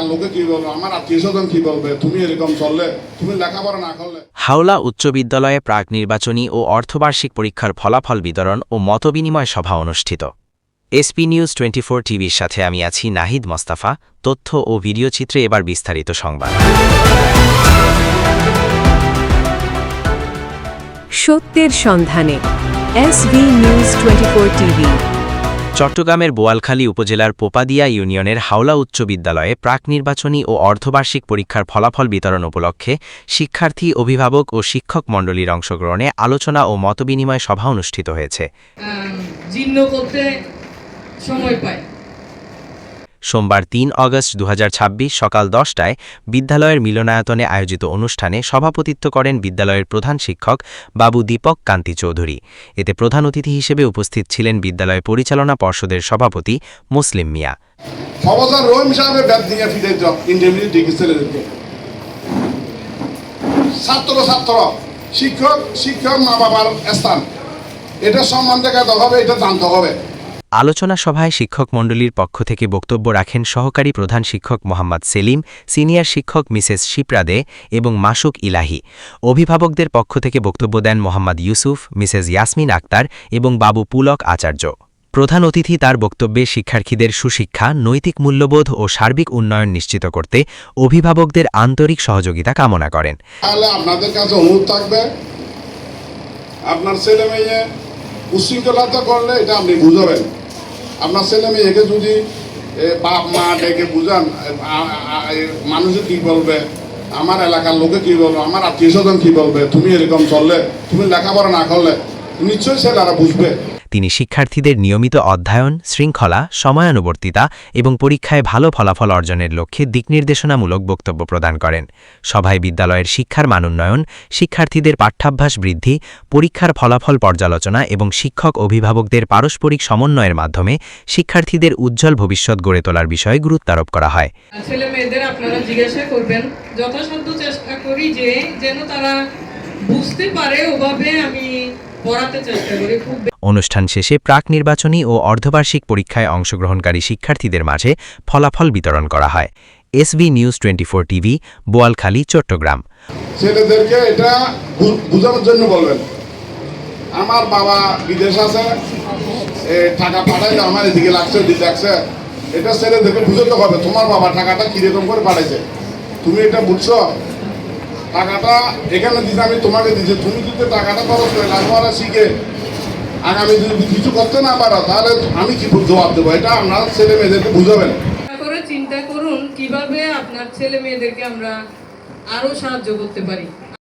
এলাকার লোকে কি বলবে, আমার আত্মীয় স্বজন কি বলবে, তুমি এরকম চললে, তুমি লেখাপড়া না করলে। হাওলা উচ্চ বিদ্যালয়ে প্রাক নির্বাচনী ও অর্ধবার্ষিক পরীক্ষার ফলাফল বিতরণ ও মতবিনিময় সভা অনুষ্ঠিত। এসপি নিউজ 24 টিভির সাথে আমি আছি নাহিদ মোস্তাফা। তথ্য ও ভিডিও চিত্রে এবার বিস্তারিত সংবাদ। সত্যের সন্ধানে এসবি নিউজ 24 টিভি। চট্টগ্রামের বোয়ালখালী উপজেলার পোপাদিয়া ইউনিয়নের হাওলা উচ্চ বিদ্যালয়ে প্রাক নির্বাচনী ও অর্ধবার্ষিক পরীক্ষার ফলাফল বিতরণ উপলক্ষে শিক্ষার্থী, অভিভাবক ও শিক্ষক মণ্ডলীর অংশগ্রহণে আলোচনা ও মতবিনিময় সভা অনুষ্ঠিত হয়েছে। সোমবার ৩ আগস্ট ২০২৬ সকাল ১০টায় বিদ্যালয়ের মিলনায়তনে আয়োজিত অনুষ্ঠানে সভাপতিত্ব করেন বিদ্যালয়ের প্রধান শিক্ষক বাবু দীপক কান্তি চৌধুরী। এতে প্রধান অতিথি হিসেবে উপস্থিত ছিলেন বিদ্যালয় পরিচালনা পর্ষদের সভাপতি মুসলিম মিয়া। শিক্ষক মা বাবার স্থান, এটা সম্মান দেখাতে হবে, এটা জানতে হবে। আলোচনা সভায় শিক্ষক মণ্ডলীর পক্ষ থেকে বক্তব্য রাখেন সহকারী প্রধান শিক্ষক মোহাম্মদ সেলিম, সিনিয়র শিক্ষক মিসেস শিপ্রা দে এবং মাসুক ইলাহি। অভিভাবকদের পক্ষ থেকে বক্তব্য দেন মোহাম্মদ ইউসুফ, মিসেস ইয়াসমিন আক্তার এবং বাবু পুলক আচার্য। প্রধান অতিথি তার বক্তব্যে শিক্ষার্থীদের সুশিক্ষা, নৈতিক মূল্যবোধ ও সার্বিক উন্নয়ন নিশ্চিত করতে অভিভাবকদের আন্তরিক সহযোগিতা কামনা করেন। আপনাদের কাছে অনুরোধ থাকবে, আপনার ছেলে মেয়ে উশৃঙ্খলতা করলে এটা আপনি বুঝাবেন। আপনার ছেলে মেয়েকে যদি বাপ মা ডেকে বুঝান, মানুষে কি বলবে, আমার এলাকার লোকে কি বলবে, আমার আত্মীয় স্বজন কি বলবে, তুমি এরকম চললে, তুমি লেখাপড়া না করলে, নিশ্চয়ই ছেলেরা বুঝবে। তিনি শিক্ষার্থীদের নিয়মিত অধ্যয়ন, শৃঙ্খলা, সময়ানুবর্তিতা এবং পরীক্ষায় ভালো ফলাফল অর্জনের লক্ষ্যে দিকনির্দেশনামূলক বক্তব্য প্রদান করেন। সভায় বিদ্যালয়ের শিক্ষার মান উন্নয়ন, শিক্ষার্থীদের পাঠ্যাভ্যাস বৃদ্ধি, পরীক্ষার ফলাফল পর্যালোচনা এবং শিক্ষক অভিভাবকদের পারস্পরিক সমন্বয়ের মাধ্যমে শিক্ষার্থীদের উজ্জ্বল ভবিষ্যৎ গড়ে তোলার বিষয়ে গুরুত্বারোপ করা হয়। ছেলে মেয়েদের আপনারা জিজ্ঞাসা করবেন, যথাসাধ্য চেষ্টা করি যে যেন তারা বুঝতে পারে, ওভাবে আমি পড়াতে চেষ্টা করি। অনুষ্ঠান শেষে প্রাক নির্বাচনী ও অর্ধবার্ষিক পরীক্ষায় অংশগ্রহণকারী শিক্ষার্থীদের মাঝে ফলাফল বিতরণ করা হয়। SB news 24 TV, Boalkhali, Chittagong. ছেলেদেরকে এটা বোঝানোর জন্য বলবেন, আমার বাবা বিদেশ আছে, টাকা পাঠাইলে আমার এদিকে লাগছে, লাগছে, এটা ছেলেদেরকে বুঝাতে হবে। তোমার বাবা টাকাটা কিরকম করে পাঠাইছে, তুমি এটা বুঝছো, টাকাটা এখানে দিতে আমি তোমাকে দিচ্ছি, তুমি যদি টাকাটা খরচ করে লেখাপড়া শিখে আগামী যদি কিছু করতে না পারো, তাহলে আমি কি জবাব দেবো? এটা আপনার ছেলে মেয়েদেরকে বুঝাবেন। চিন্তা করুন কিভাবে আপনার ছেলে মেয়েদেরকে আমরা আরো সাহায্য করতে পারি।